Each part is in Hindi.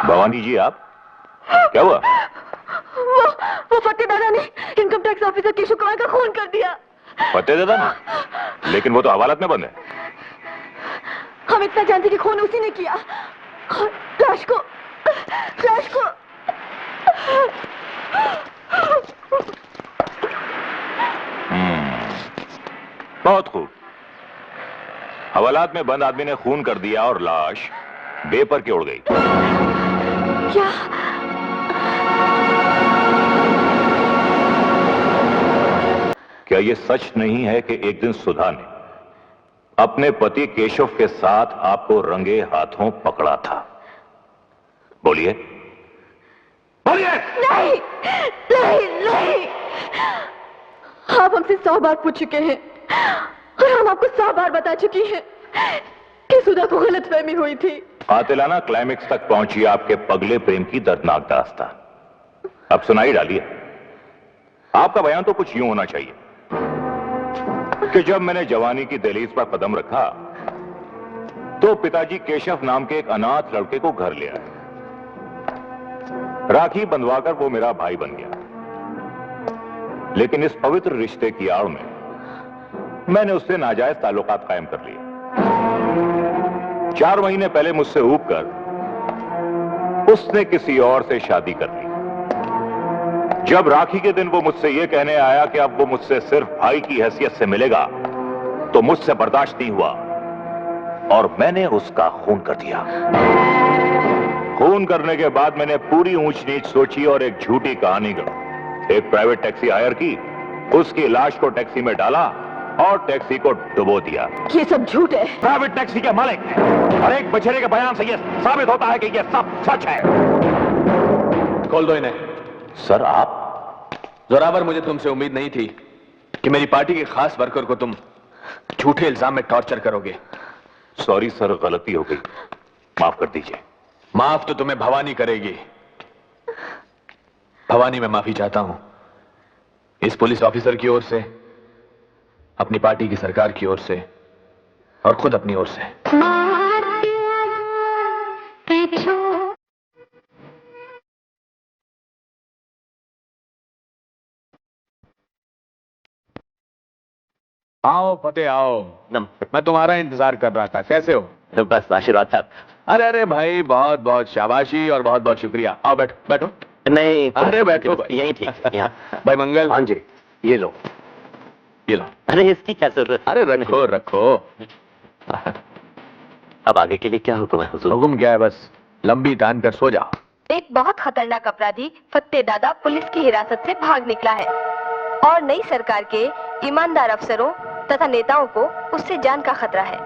भवानी जी, आप क्या हुआ? वो फतेह दादा ने income tax officer Keshav Kumar का खून कर दिया। फतेह दादा ने? लेकिन वो तो हवालात में बंद है। हम इतना जानते कि खून उसी ने किया। लाश को बहुत खूब। हवालात में बंद आदमी ने खून कर दिया और लाश बेपर के उड़ गई। क्या? क्या यह सच नहीं है कि एक दिन सुधा ने अपने पति केशव के साथ आपको रंगे हाथों पकड़ा था? बोलिए बोलिए। नहीं नहीं नहीं, आप हमसे 100 बार पूछ चुके हैं और हम आपको 100 बार बता चुकी हैं कि सुधा को गलतफहमी हुई थी। कातिलाना क्लाइमेक्स तक पहुंची आपके पगले प्रेम की दर्दनाक दास्तान अब सुनाई डालिए। आपका बयान तो कुछ यूं होना चाहिए कि जब मैंने जवानी की दहलीज पर कदम रखा तो पिताजी केशव नाम के एक अनाथ लड़के को घर ले आए। राखी बंधवाकर वो मेरा भाई बन गया। लेकिन इस पवित्र रिश्ते की आड़ में मैंने उससे नाजायज ताल्लुकात कायम कर लिए। 4 महीने पहले मुझसे ऊब कर उसने किसी और से शादी कर ली। जब राखी के दिन वो मुझसे यह कहने आया कि अब वो मुझसे सिर्फ भाई की हैसियत से मिलेगा तो मुझसे बर्दाश्त नहीं हुआ और मैंने उसका खून कर दिया। खून करने के बाद मैंने पूरी ऊंच नीच सोची और एक झूठी कहानी गढ़ी। एक प्राइवेट टैक्सी हायर की, उसकी लाश को टैक्सी में डाला और टैक्सी को डुबो दिया। ये सब झूठ है। प्राइवेट टैक्सी के मालिक और एक बछड़े के बयान से यह साबित होता है कि यह सब सच है। खोल दो इन्हें। सर आप? जोरावर, मुझे तुमसे उम्मीद नहीं थी कि मेरी पार्टी के खास वर्कर को तुम झूठे इल्जाम में टॉर्चर करोगे। सॉरी सर, गलती हो गई, माफ कर दीजिए। माफ तो तुम्हें भवानी करेगी। भवानी, मैं माफी चाहता हूं इस पुलिस ऑफिसर की ओर से, अपनी पार्टी की सरकार की ओर से और खुद अपनी ओर से। आओ फतेह, आओ। मैं तुम्हारा इंतजार कर रहा था। कैसे हो? बस आशीर्वाद था। अरे अरे भाई, बहुत बहुत शाबाशी और बहुत बहुत शुक्रिया। आओ बैठो बैठो। नहीं, अरे बैठो भाई। यही ठीक यहाँ। भाई मंगल। हाँ जी, ये लो। ये लो। अरे इसकी क्या जरूरत? अरे रखो रखो। अब आगे के लिए क्या हुक्म है हुजूर? हुक्म क्या है, बस लंबी तान कर सो जाओ। एक बहुत खतरनाक अपराधी फतेह दादा पुलिस की हिरासत से भाग निकला है और नई सरकार के ईमानदार अफसरों तथा नेताओं को उससे जान का खतरा है।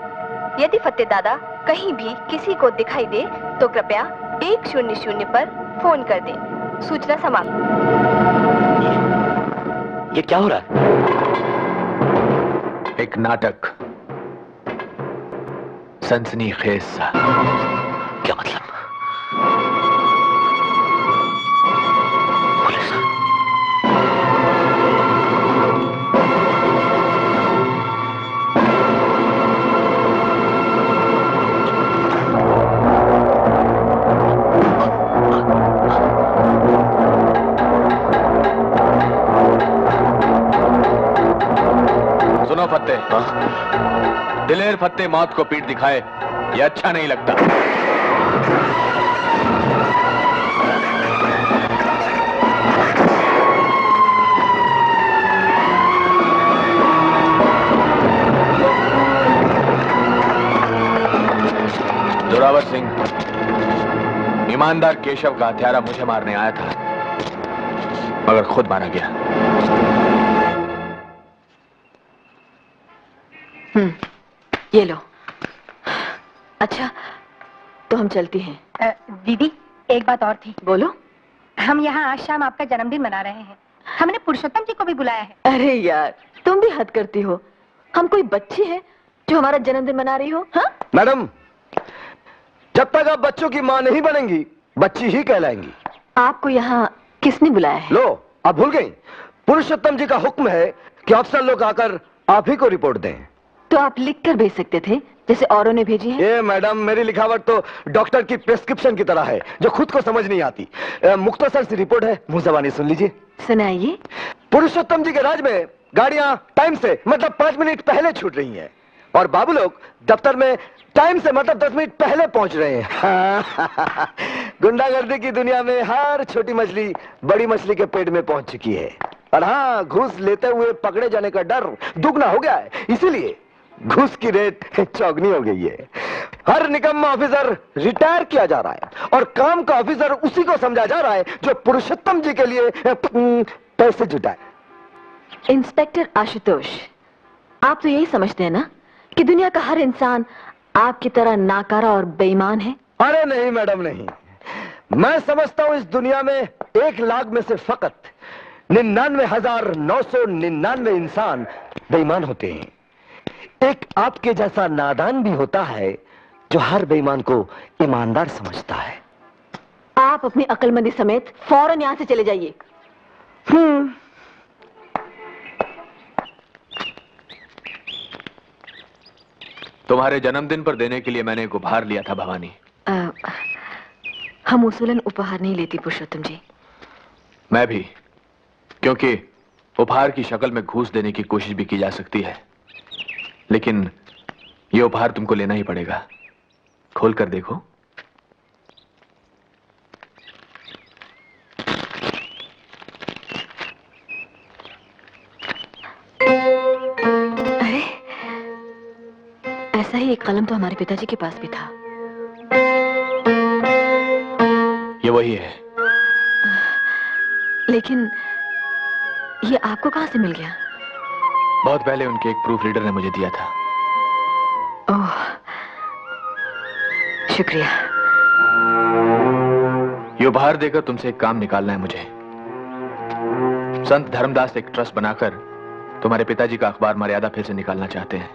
यदि फतेह दादा कहीं भी किसी को दिखाई दे तो कृपया 100 पर फोन कर दें। सूचना समाप्त। ये क्या हो रहा है? एक नाटक, सनसनीखेज सा। क्या मतलब? फत्ते, दिलेर फत्ते मौत को पीठ दिखाए, ये अच्छा नहीं लगता। जोरावर सिंह ईमानदार केशव का हत्यारा मुझे मारने आया था, मगर खुद मारा गया। ये लो। अच्छा, तो हम चलती हैं। दीदी, एक बात और थी। बोलो। हम यहाँ आज शाम आपका जन्मदिन मना रहे हैं। हमने पुरुषोत्तम जी को भी बुलाया है। अरे यार, तुम भी हद करती हो। हम कोई बच्ची है जो हमारा जन्मदिन मना रही हो? हाँ मैडम, जब तक आप बच्चों की मां नहीं बनेंगी, बच्ची ही कहलाएंगी। आपको यहाँ किसने बुलाया है? लो, आप भूल गई? पुरुषोत्तम जी का हुक्म है कि अफसर लोग आकर आप ही को रिपोर्ट दें। तो आप लिख कर भेज सकते थे, जैसे औरों ने भेजी है। ये मैडम, मेरी लिखावट तो डॉक्टर की प्रिस्क्रिप्शन की तरह है, जो खुद को समझ नहीं आती। मुख्तसर सी रिपोर्ट है, मुंह ज़बानी सुन लीजिए। सुनाइए। पुरुषोत्तम जी के राज में गाड़ियां टाइम से मतलब 5 मिनट पहले छूट रही हैं, और बाबू लोग दफ्तर में टाइम से मतलब 10 मिनट पहले पहुंच रहे हैं। गुंडागर्दी की दुनिया में हर छोटी मछली बड़ी मछली के पेट में पहुंच चुकी है। और हाँ, घूस लेते हुए पकड़े जाने का डर दुगना हो गया है, इसीलिए घूस की रेट चौगनी हो गई है। हर निकम्मा ऑफिसर रिटायर किया जा रहा है, और काम का ऑफिसर उसी को समझा जा रहा है जो पुरुषोत्तम जी के लिए पैसे जुटाए। इंस्पेक्टर आशुतोष, आप तो यही समझते हैं ना कि दुनिया का हर इंसान आपकी तरह नाकारा और बेईमान है? अरे नहीं मैडम, नहीं। मैं समझता हूं इस दुनिया में 1 लाख में से फकत 99,999 इंसान बेईमान होते हैं। एक आपके जैसा नादान भी होता है जो हर बेईमान को ईमानदार समझता है। आप अपनी अक्लमंदी समेत फौरन यहां से चले जाइए। तुम्हारे जन्मदिन पर देने के लिए मैंने एक उपहार लिया था भवानी। हम उसूलन उपहार नहीं लेती पुरुषोत्तम जी। मैं भी, क्योंकि उपहार की शक्ल में घूस देने की कोशिश भी की जा सकती है, लेकिन यह उपहार तुमको लेना ही पड़ेगा। खोल कर देखो। अरे, ऐसा ही एक कलम तो हमारे पिताजी के पास भी था। ये वही है। लेकिन ये आपको कहां से मिल गया? बहुत पहले उनके एक प्रूफ रीडर ने मुझे दिया था। ओह, शुक्रिया। ये उपहार देकर तुमसे एक काम निकालना है मुझे। संत धर्मदास एक ट्रस्ट बनाकर तुम्हारे पिताजी का अखबार मर्यादा फिर से निकालना चाहते हैं।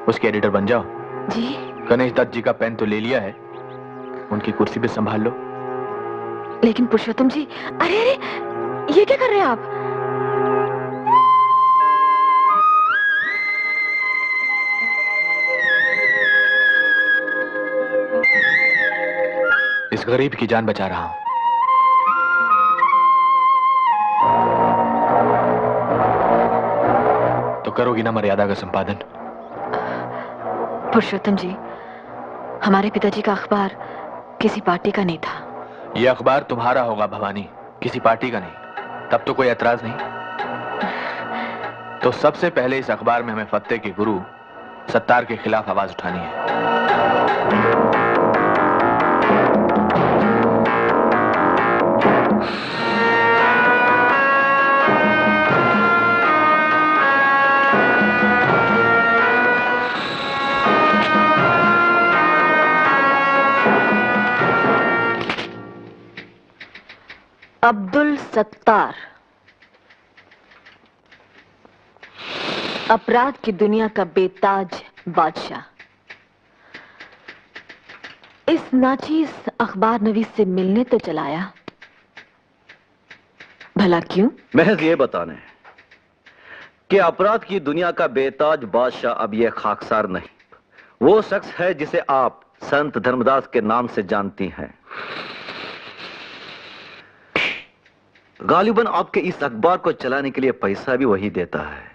उसके एडिटर बन जाओ। जी? गणेश दत्त जी का पेन तो ले लिया है, उनकी कुर्सी भी संभाल लो। लेकिन पुरुषोत्तम जी, अरे अरे, ये क्या कर रहे हैं आप? इस गरीब की जान बचा रहा हूं। तो करोगी ना मर्यादा का संपादन? पुरुषोत्तम जी, हमारे पिताजी का अखबार किसी पार्टी का नहीं था। यह अखबार तुम्हारा होगा भवानी, किसी पार्टी का नहीं। तब तो कोई एतराज नहीं। तो सबसे पहले इस अखबार में हमें फत्ते के गुरु सत्तार के खिलाफ आवाज उठानी है। अब्दुल सत्तार, अपराध की दुनिया का बेताज बादशाह, इस नाचीज अखबार नवीस से मिलने तो चलाया। भला क्यों? महज ये बताने कि अपराध की दुनिया का बेताज बादशाह अब यह खाकसार नहीं, वो शख्स है जिसे आप संत धर्मदास के नाम से जानती हैं। गालिबन आपके इस अखबार को चलाने के लिए पैसा भी वही देता है।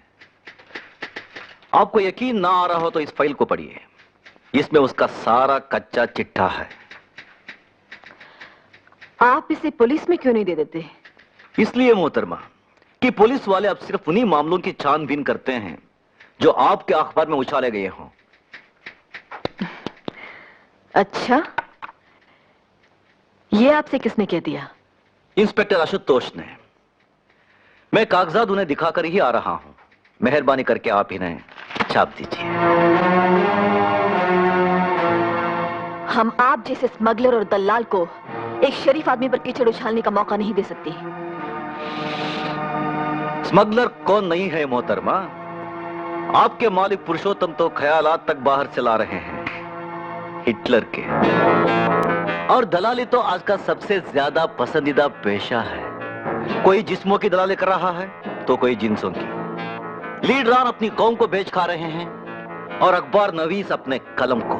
आपको यकीन ना आ रहा हो तो इस फाइल को पढ़िए। इसमें उसका सारा कच्चा चिट्ठा है। आप इसे पुलिस में क्यों नहीं दे देते? इसलिए मोहतरमा कि पुलिस वाले अब सिर्फ उन्हीं मामलों की छानबीन करते हैं जो आपके अखबार में उछाले गए हों। अच्छा, ये आपसे किसने कह दिया? इंस्पेक्टर आशुतोष ने। मैं कागजात उन्हें दिखाकर ही आ रहा हूं। मेहरबानी करके आप इन्हें छाप दीजिए। हम आप जैसे स्मगलर और दलाल को एक शरीफ आदमी पर कीचड़ उछालने का मौका नहीं दे सकती। स्मगलर कौन नहीं है मोहतरमा? आपके मालिक पुरुषोत्तम तो ख्यालात तक बाहर चला रहे हैं, हिटलर के। और दलाली तो आज का सबसे ज्यादा पसंदीदा पेशा है। कोई जिस्मों की दलाली कर रहा है तो कोई जिन्सों की। लीडरान अपनी कौम को बेच खा रहे हैं और अखबार नवीस अपने कलम को।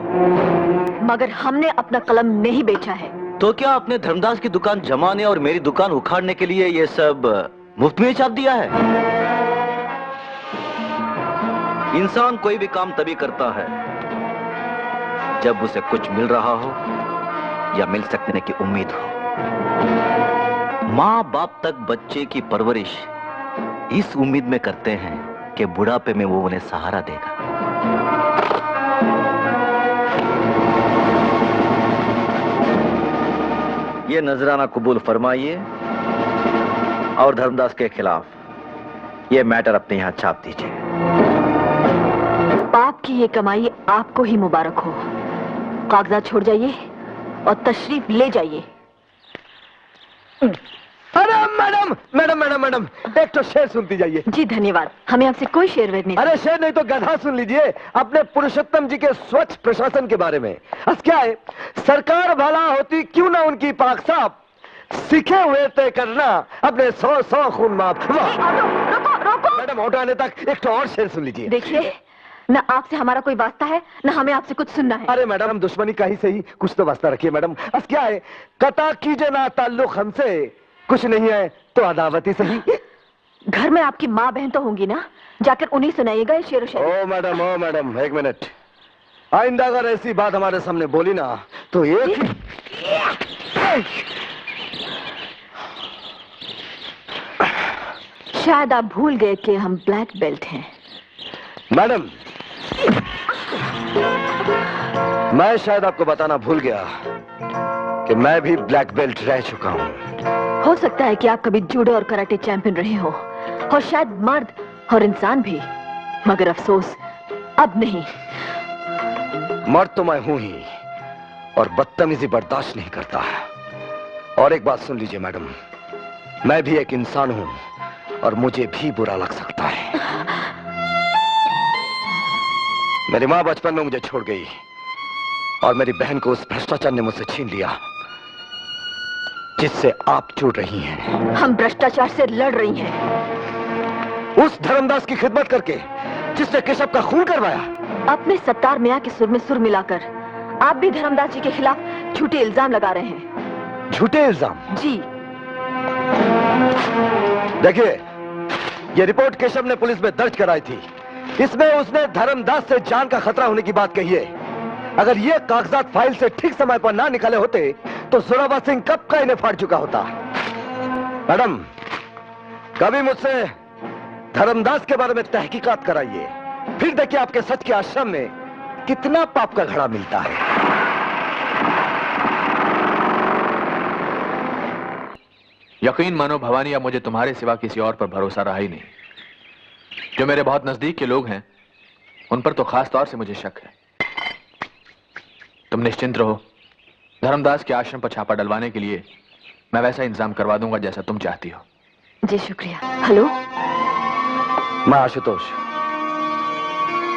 मगर हमने अपना कलम नहीं बेचा है। तो क्या आपने धर्मदास की दुकान जमाने और मेरी दुकान उखाड़ने के लिए ये सब मुफ्त में छाप दिया है? इंसान कोई भी काम तभी करता है जब उसे कुछ मिल रहा हो या मिल सकने की उम्मीद हो। माँ बाप तक बच्चे की परवरिश इस उम्मीद में करते हैं कि बुढ़ापे में वो उन्हें सहारा देगा। ये नजराना कबूल फरमाइए और धर्मदास के खिलाफ ये मैटर अपने यहां छाप दीजिए। बाप की ये कमाई आपको ही मुबारक हो। कागजात छोड़ जाइए और तशरीफ ले जाइए। अरे मैडम मैडम मैडम मैडम, एक तो शेर सुनती जाइए। जी धन्यवाद, हमें आपसे कोई शेर वेर नहीं। अरे शेर नहीं तो गधा सुन लीजिए अपने पुरुषोत्तम जी के स्वच्छ प्रशासन के बारे में। क्या है, सरकार भला होती क्यों ना उनकी पाक साफ, सीखे हुए तय करना अपने 100 खून माफ। रोको रोको। मैडम ऑटो आने तक एक तो और शेर सुन लीजिए। देखिए, न आपसे हमारा कोई वास्ता है न हमें आपसे कुछ सुनना है। अरे मैडम, हम दुश्मनी का ही सही कुछ तो वास्ता रखिए मैडम। क्या है, कता कीजिए ना ताल्लुक हमसे, कुछ नहीं है तो अदावत ही सही। घर में आपकी माँ बहन तो होंगी ना, जाकर उन्हीं सुनाइएगा ये शेर शायरी। ओ मैडम एक मिनट, आइंदा अगर ऐसी बात हमारे सामने बोली ना तो एक शायद आप भूल गए कि हम ब्लैक बेल्ट हैं। मैडम, मैं शायद आपको बताना भूल गया कि मैं भी ब्लैक बेल्ट रह चुका हूँ। हो सकता है कि आप कभी जूडो और कराटे चैंपियन रहे हो, और शायद मर्द और इंसान भी, मगर अफसोस अब नहीं। मर्द तो मैं हूं ही, और बदतमीजी बर्दाश्त नहीं करता। और एक बात सुन लीजिए मैडम, मैं भी एक इंसान हूं और मुझे भी बुरा लग सकता है। मेरी माँ बचपन में मुझे छोड़ गई और मेरी बहन को उस भ्रष्टाचार ने मुझसे छीन लिया जिससे आप जुड़ रही हैं। हम भ्रष्टाचार से लड़ रही हैं। उस धर्मदास की खिदमत करके जिसने केशव का खून करवाया। अपने सत्तार मियां के सुर में सुर मिलाकर आप भी धर्मदास जी के खिलाफ झूठे इल्जाम लगा रहे हैं। झूठे इल्जाम? जी। देखिए, ये रिपोर्ट केशव ने पुलिस में दर्ज कराई थी। इसमें उसने धर्मदास से जान का खतरा होने की बात कही है। अगर ये कागजात फाइल से ठीक समय पर ना निकाले होते तो जोरावर सिंह कब का इन्हें फाड़ चुका होता। मैडम, कभी मुझसे धर्मदास के बारे में तहकीकात कराइए, फिर देखिए आपके सच के आश्रम में कितना पाप का घड़ा मिलता है। यकीन मानो भवानी, अब मुझे तुम्हारे सिवा किसी और पर भरोसा रहा ही नहीं। जो मेरे बहुत नजदीक के लोग हैं उन पर तो खास तौर से मुझे शक है। तुम निश्चिंत रहो, धर्मदास के आश्रम पर छापा डलवाने के लिए मैं वैसा इंतजाम करवा दूंगा जैसा तुम चाहती हो। जी शुक्रिया। हेलो, मैं आशुतोष।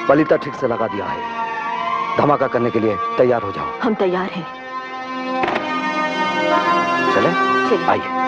पलीता ठीक से लगा दिया है, धमाका करने के लिए तैयार हो जाओ। हम तैयार हैं। चले? आइए।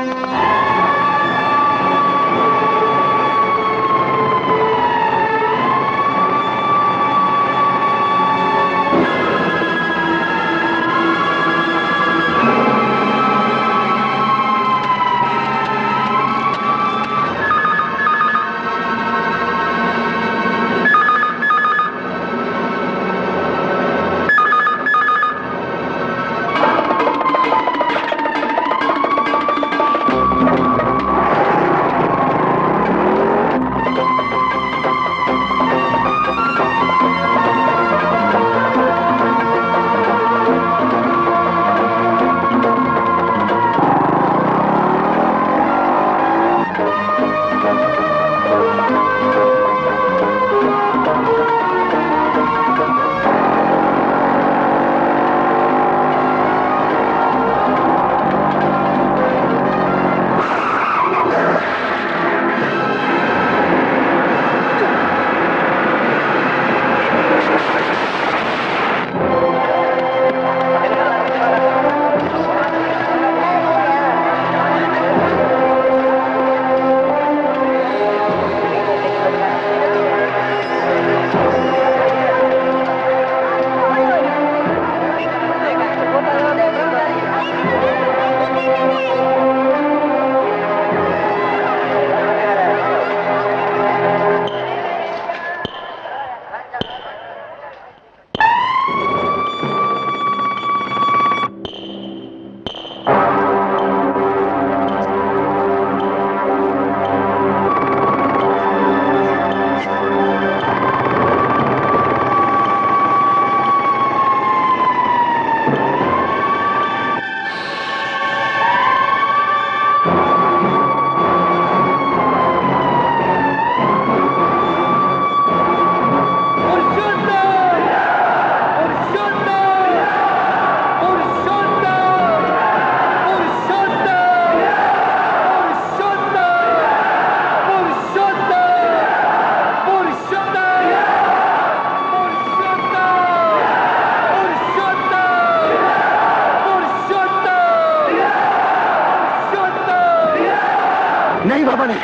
भवानी,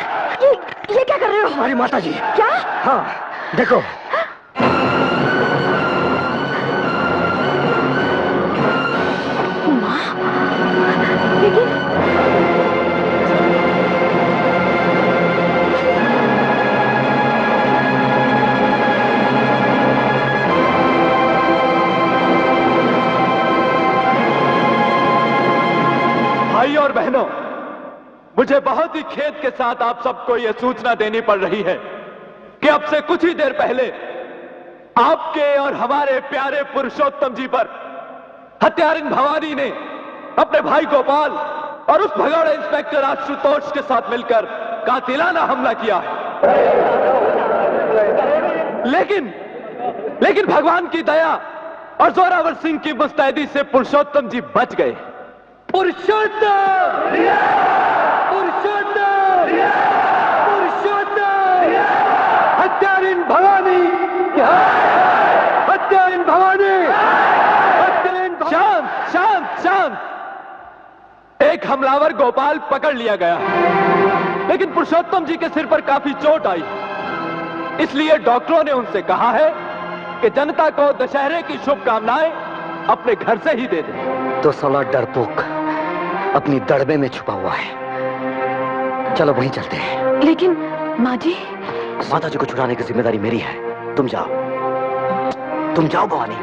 ये क्या कर रहे हो? हमारी माता जी। क्या? हाँ, देखो। माँ, लेकिन भाई और बहनों, मुझे बहुत ही खेद के साथ आप सबको यह सूचना देनी पड़ रही है कि अब से कुछ ही देर पहले आपके और हमारे प्यारे पुरुषोत्तम जी पर हत्यारिन भवानी ने अपने भाई गोपाल और उस भगौड़े इंस्पेक्टर आशुतोष के साथ मिलकर कातिलाना हमला किया है। लेकिन भगवान की दया और जोरावर सिंह की मुस्तैदी से पुरुषोत्तम जी बच गए। पुरुषोत्तम! पुरुषोत्तम! पुरुषोत्तम! हत्यारिन भवानी! हत्यारिन भवानी! शांत, शांत, शांत। एक हमलावर गोपाल पकड़ लिया गया, लेकिन पुरुषोत्तम जी के सिर पर काफी चोट आई, इसलिए डॉक्टरों ने उनसे कहा है कि जनता को दशहरे की शुभकामनाएं अपने घर से ही दे दें। तो साला डरपोक अपनी दड़बे में छुपा हुआ है। चलो वहीं चलते हैं। लेकिन माँ जी, माता जी को छुड़ाने की जिम्मेदारी मेरी है। तुम जाओ भवानी।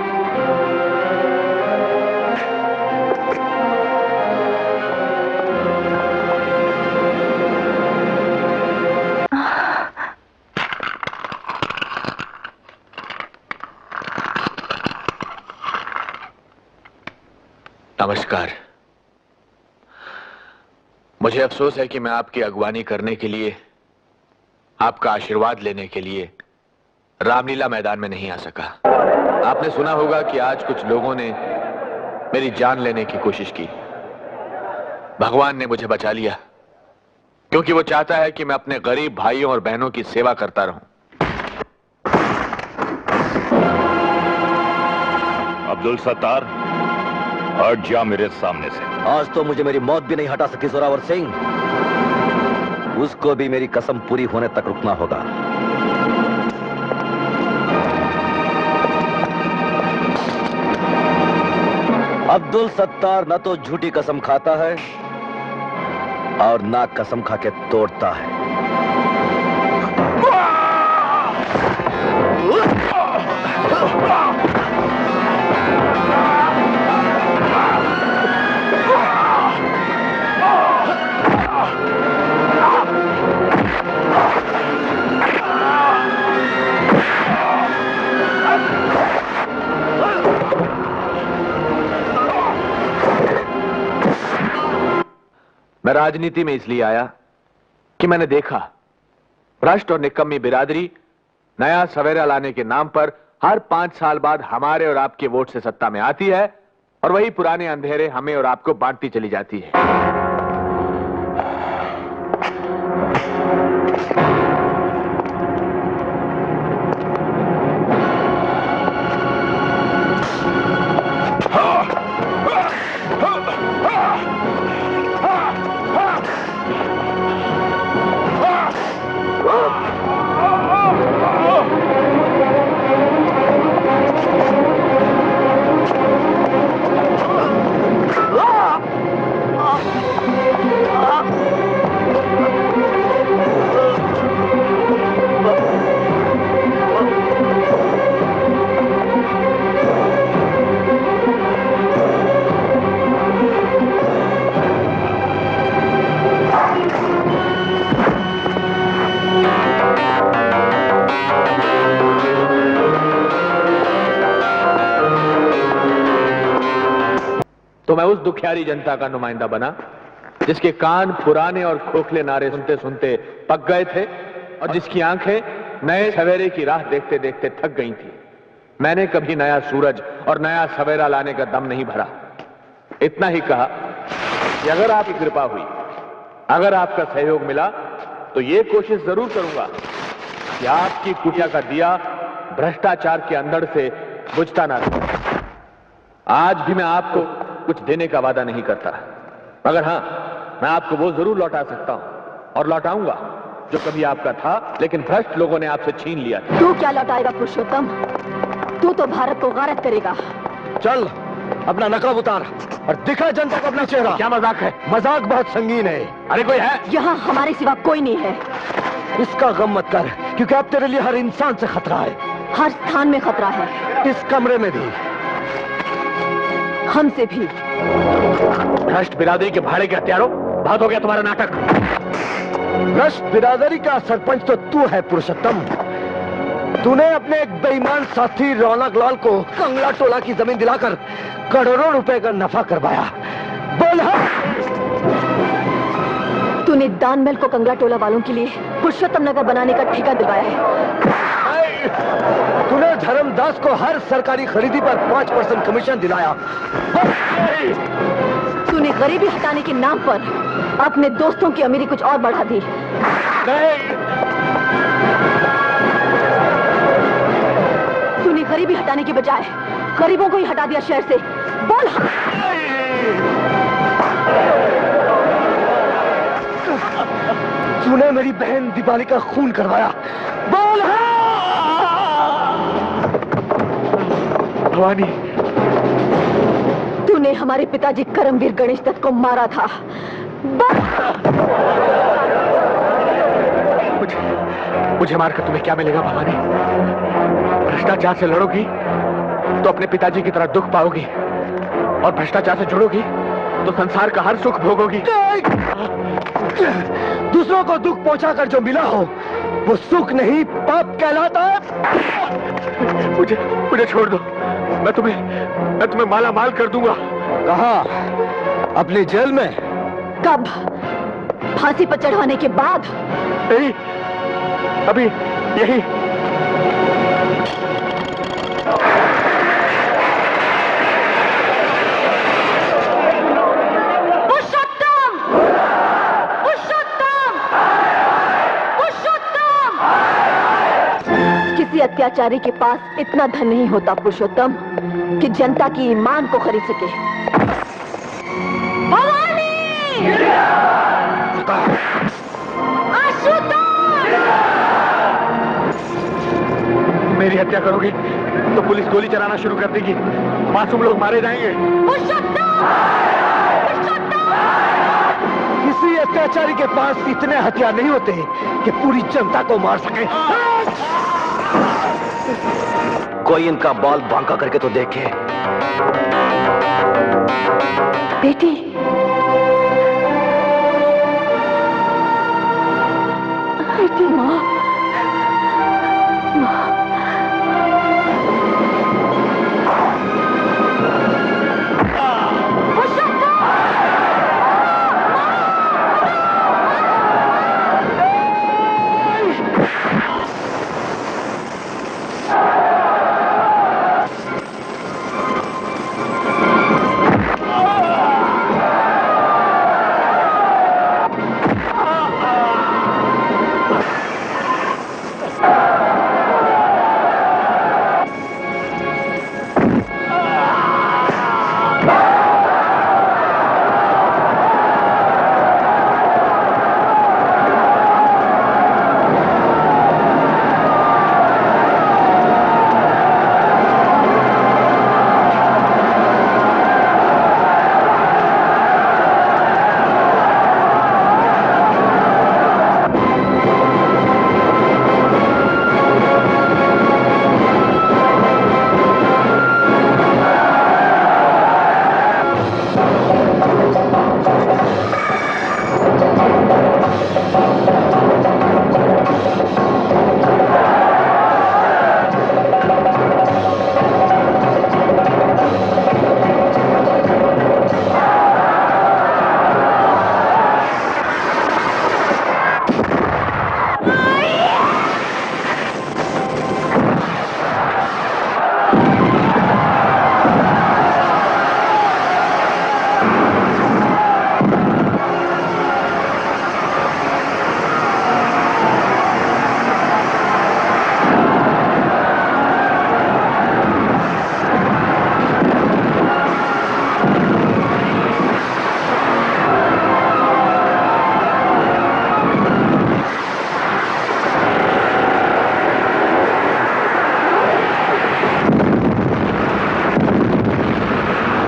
नमस्कार। मुझे अफसोस है कि मैं आपकी अगवानी करने के लिए, आपका आशीर्वाद लेने के लिए रामलीला मैदान में नहीं आ सका। आपने सुना होगा कि आज कुछ लोगों ने मेरी जान लेने की कोशिश की। भगवान ने मुझे बचा लिया, क्योंकि वो चाहता है कि मैं अपने गरीब भाइयों और बहनों की सेवा करता रहूं। अब्दुल सत्तार, हट जा मेरे सामने से। आज तो मुझे मेरी मौत भी नहीं हटा सकी जोरावर सिंह। उसको भी मेरी कसम पूरी होने तक रुकना होगा। अब्दुल सत्तार न तो झूठी कसम खाता है और ना कसम खा के तोड़ता है। मैं राजनीति में इसलिए आया कि मैंने देखा भ्रष्ट और निकम्मी बिरादरी नया सवेरा लाने के नाम पर हर 5 साल बाद हमारे और आपके वोट से सत्ता में आती है और वही पुराने अंधेरे हमें और आपको बांटती चली जाती है। तो मैं उस दुखियारी जनता का नुमाइंदा बना जिसके कान पुराने और खोखले नारे सुनते सुनते पक गए थे और जिसकी आंखें नए सवेरे की राह देखते देखते थक गई थी। मैंने कभी नया सूरज और नया सवेरा लाने का दम नहीं भरा। इतना ही कहा कि अगर आपकी कृपा हुई, अगर आपका सहयोग मिला, तो ये कोशिश जरूर करूंगा कि आपकी कुटिया का दिया भ्रष्टाचार के अंधड़ से बुझता ना रहे। आज भी मैं आपको कुछ देने का वादा नहीं करता, मगर हां, मैं आपको वो जरूर लौटा सकता हूं और लौटाऊंगा जो कभी आपका था, लेकिन भ्रष्ट लोगों ने आपसे छीन लिया था। तू क्या लौटाएगा पुरुषोत्तम? तू तो भारत को गारत करेगा। चल अपना नकाब उतार और दिखा जनता को अपना चेहरा। क्या मजाक है? मजाक बहुत संगीन है। अरे कोई है? यहाँ हमारे सिवा कोई नहीं है। इसका गम मत कर, क्योंकि अब तेरे लिए हर इंसान से खतरा है। हर स्थान में खतरा है, इस कमरे में भी, हमसे भी। भ्रष्ट बिरादरी के भाड़े के हत्यारों, बहुत हो गया तुम्हारा नाटक। भ्रष्ट बिरादरी का सरपंच तो तू है पुरुषोत्तम। तूने अपने एक बेईमान साथी रौनक लाल को कंगला टोला की जमीन दिलाकर करोड़ों रुपए का नफा करवाया। बोल हाँ। तूने दानमहल को कंगला टोला वालों के लिए पुरुषोत्तम नगर बनाने का ठेका दिलवाया है। तूने धर्मदास को हर सरकारी खरीदी पर 5% कमीशन दिलाया। तूने गरीबी हटाने के नाम पर अपने दोस्तों की अमीरी कुछ और बढ़ा दी। तूने गरीबी हटाने के बजाय गरीबों को ही हटा दिया शहर से। बोल हाँ। तूने मेरी बहन दीपाली का खून करवाया। बोल भवानी, तूने हमारे पिताजी करमवीर गणेश दत्त को मारा था। मुझे मारकर तुम्हें क्या मिलेगा भवानी? भ्रष्टाचार से लड़ोगी तो अपने पिताजी की तरह दुख पाओगी, और भ्रष्टाचार से जुड़ोगी तो संसार का हर सुख भोगोगी। दूसरों को दुख पहुंचाकर जो मिला हो वो सुख नहीं, पाप कहलाता है। मुझे छोड़ दो। मैं तुम्हें माला माल कर दूंगा। कहाँ? अपनी जेल में? कब? फांसी पर चढ़वाने के बाद? नहीं, अभी यही। किसी अत्याचारी के पास इतना धन नहीं होता पुरुषोत्तम कि जनता की ईमान को खरीद सके। भवानी! आशुतोष! मेरी हत्या करोगे तो पुलिस गोली चलाना शुरू कर देगी, मासूम लोग मारे जाएंगे। किसी अत्याचारी के पास इतने हथियार नहीं होते कि पूरी जनता को मार सके। कोई इनका बाल बांका करके तो देखे। बेटी,